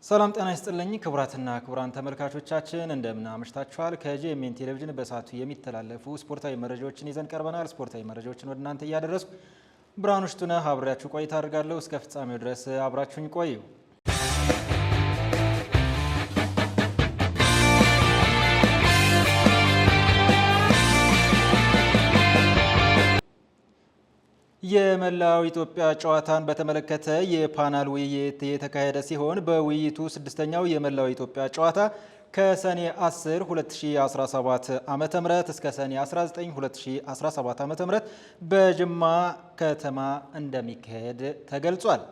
ሰላም ጤና ይስጥልኝ ክቡራትና ክቡራን ተመልካቾቻችን እንደምን አመሽታችኋል። ከጂኤምኤን ቴሌቪዥን በሰዓቱ የሚተላለፉ ስፖርታዊ መረጃዎችን ይዘን ቀርበናል። ስፖርታዊ መረጃዎችን ወደ እናንተ እያደረስኩ ብርሃኑ ሽቱነህ አብሬያችሁ ቆይታ አድርጋለሁ። እስከ ፍጻሜው ድረስ አብራችሁኝ ቆዩ። የመላው ኢትዮጵያ ጨዋታን በተመለከተ የፓናል ውይይት የተካሄደ ሲሆን በውይይቱ ስድስተኛው የመላው ኢትዮጵያ ጨዋታ ከሰኔ 10 2017 ዓ.ም እስከ ሰኔ 19 2017 ዓ.ም በጅማ ከተማ እንደሚካሄድ ተገልጿል።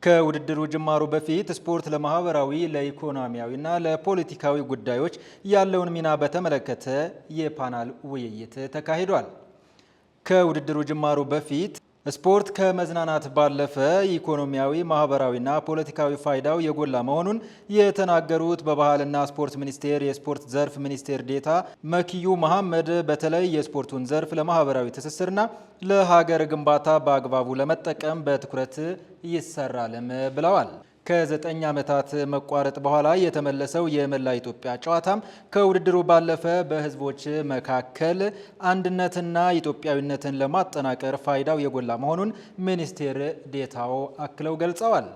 ከውድድሩ ጅማሮ በፊት ስፖርት ለማህበራዊ፣ ለኢኮኖሚያዊና ለፖለቲካዊ ጉዳዮች ያለውን ሚና በተመለከተ የፓናል ውይይት ተካሂዷል። ከውድድሩ ጅማሮ በፊት ስፖርት ከመዝናናት ባለፈ ኢኮኖሚያዊ፣ ማህበራዊና ፖለቲካዊ ፋይዳው የጎላ መሆኑን የተናገሩት በባህልና ስፖርት ሚኒስቴር የስፖርት ዘርፍ ሚኒስቴር ዴኤታ መኪዩ መሐመድ በተለይ የስፖርቱን ዘርፍ ለማህበራዊ ትስስርና ለሀገር ግንባታ በአግባቡ ለመጠቀም በትኩረት ይሰራልም ብለዋል። ከ9 ዓመታት መቋረጥ በኋላ የተመለሰው የመላ ኢትዮጵያ ጨዋታም ከውድድሩ ባለፈ በህዝቦች መካከል አንድነትና ኢትዮጵያዊነትን ለማጠናከር ፋይዳው የጎላ መሆኑን ሚኒስቴር ዴኤታው አክለው ገልጸዋል።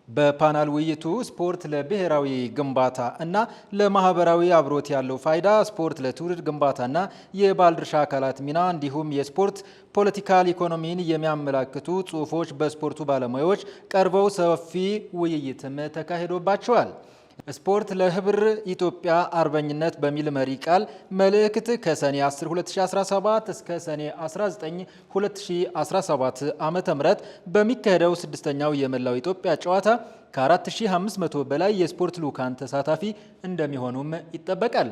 በፓናል ውይይቱ ስፖርት ለብሔራዊ ግንባታ እና ለማህበራዊ አብሮት ያለው ፋይዳ፣ ስፖርት ለትውልድ ግንባታና የባለድርሻ አካላት ሚና እንዲሁም የስፖርት ፖለቲካል ኢኮኖሚን የሚያመላክቱ ጽሑፎች በስፖርቱ ባለሙያዎች ቀርበው ሰፊ ውይይትም ተካሂዶባቸዋል። ስፖርት ለህብር ኢትዮጵያ አርበኝነት በሚል መሪ ቃል መልእክት ከሰኔ 10 2017 እስከ ሰኔ 19 2017 ዓ.ም በሚካሄደው ስድስተኛው የመላው ኢትዮጵያ ጨዋታ ከ4500 በላይ የስፖርት ልዑካን ተሳታፊ እንደሚሆኑም ይጠበቃል።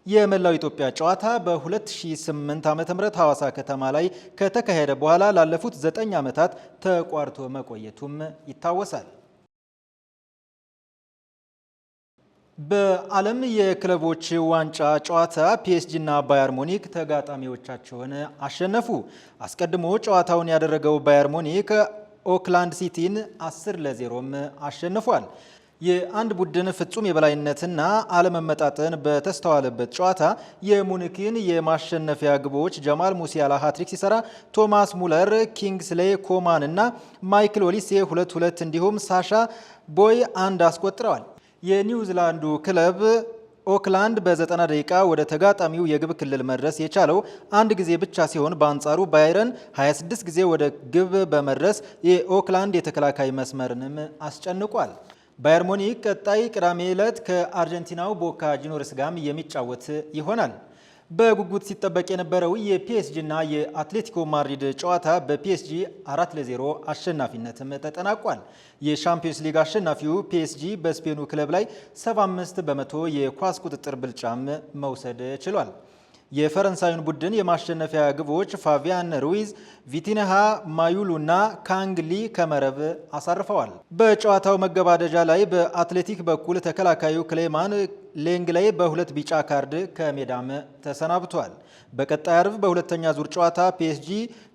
የመላው ኢትዮጵያ ጨዋታ በ2008 ዓ.ም ሐዋሳ ከተማ ላይ ከተካሄደ በኋላ ላለፉት 9 ዓመታት ተቋርጦ መቆየቱም ይታወሳል። በዓለም የክለቦች ዋንጫ ጨዋታ ፒኤስጂ እና ባየር ሙኒክ ተጋጣሚዎቻቸውን አሸነፉ። አስቀድሞ ጨዋታውን ያደረገው ባየር ሙኒክ ኦክላንድ ሲቲን 10-0 አሸንፏል። የአንድ ቡድን ፍጹም የበላይነትና አለመመጣጠን በተስተዋለበት ጨዋታ የሙኒክን የማሸነፊያ ግቦች ጀማል ሙሲያላ ሃትሪክ ሲሰራ ቶማስ ሙለር፣ ኪንግስሌ ኮማን እና ማይክል ኦሊሴ 2-2 እንዲሁም ሳሻ ቦይ 1 አስቆጥረዋል። የኒውዚላንዱ ክለብ ኦክላንድ በ90 ደቂቃ ወደ ተጋጣሚው የግብ ክልል መድረስ የቻለው አንድ ጊዜ ብቻ ሲሆን በአንጻሩ ባየርን 26 ጊዜ ወደ ግብ በመድረስ የኦክላንድ የተከላካይ መስመርንም አስጨንቋል። ባየር ሙኒክ ቀጣይ ቅዳሜ ዕለት ከአርጀንቲናው ቦካ ጁኒየርስ ጋር የሚጫወት ይሆናል። በጉጉት ሲጠበቅ የነበረው የፒኤስጂ እና የአትሌቲኮ ማድሪድ ጨዋታ በፒኤስጂ 4-0 አሸናፊነትም ተጠናቋል። የሻምፒዮንስ ሊግ አሸናፊው ፒኤስጂ በስፔኑ ክለብ ላይ 75 በመቶ የኳስ ቁጥጥር ብልጫም መውሰድ ችሏል። የፈረንሳዩን ቡድን የማሸነፊያ ግቦች ፋቪያን ሩይዝ፣ ቪቲንሃ ማዩሉ እና ካንግሊ ከመረብ አሳርፈዋል። በጨዋታው መገባደጃ ላይ በአትሌቲክ በኩል ተከላካዩ ክሌማን ሌንግላይ በ2 ቢጫ ካርድ ከሜዳም ተሰናብቷል። በቀጣይ አርብ በሁለተኛ ዙር ጨዋታ ፒኤስጂ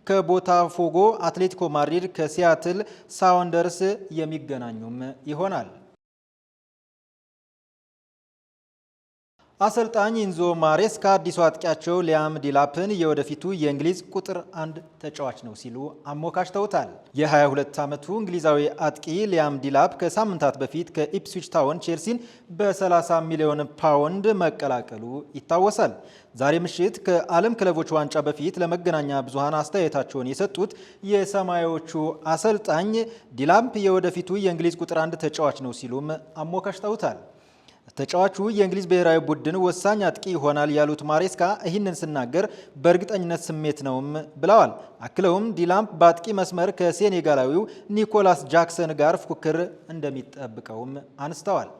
ከቦታፎጎ፣ አትሌቲኮ ማድሪድ ከሲያትል ሳውንደርስ የሚገናኙም ይሆናል። አሰልጣኝ ኢንዞ ማሬስካ አዲሱ አጥቂያቸው ሊያም ዲላፕን የወደፊቱ የእንግሊዝ ቁጥር 1 ተጫዋች ነው ሲሉ አሞካሽተውታል። የ22 ዓመቱ እንግሊዛዊ አጥቂ ሊያም ዲላፕ ከሳምንታት በፊት ከኢፕስዊች ታውን ቼልሲን በ30 ሚሊዮን ፓውንድ መቀላቀሉ ይታወሳል። ዛሬ ምሽት ከዓለም ክለቦች ዋንጫ በፊት ለመገናኛ ብዙሃን አስተያየታቸውን የሰጡት የሰማያዎቹ አሰልጣኝ ዲላፕ የወደፊቱ የእንግሊዝ ቁጥር 1 ተጫዋች ነው ሲሉም አሞካሽተውታል። ተጫዋቹ የእንግሊዝ ብሔራዊ ቡድን ወሳኝ አጥቂ ይሆናል ያሉት ማሬስካ ይህንን ስናገር በእርግጠኝነት ስሜት ነውም ብለዋል። አክለውም ዲላፕ በአጥቂ መስመር ከሴኔጋላዊው ኒኮላስ ጃክሰን ጋር ፉክክር እንደሚጠብቀውም አንስተዋል።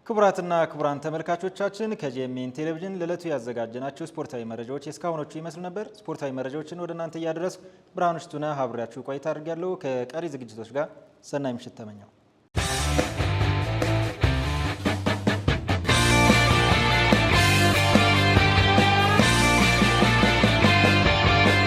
ክቡራትና ክቡራን ተመልካቾቻችን ከጂኤምኤን ቴሌቪዥን ለዕለቱ ያዘጋጀናቸው ስፖርታዊ መረጃዎች እስካሁኖቹ ይመስሉ ነበር። ስፖርታዊ መረጃዎችን ወደ እናንተ እያደረስኩ ብርሃኑ ሽቱነህ አብሬያችሁ ቆይታ አድርጌያለሁ። ከቀሪ ዝግጅቶች ጋር ሰናይ ምሽት ተመኘው።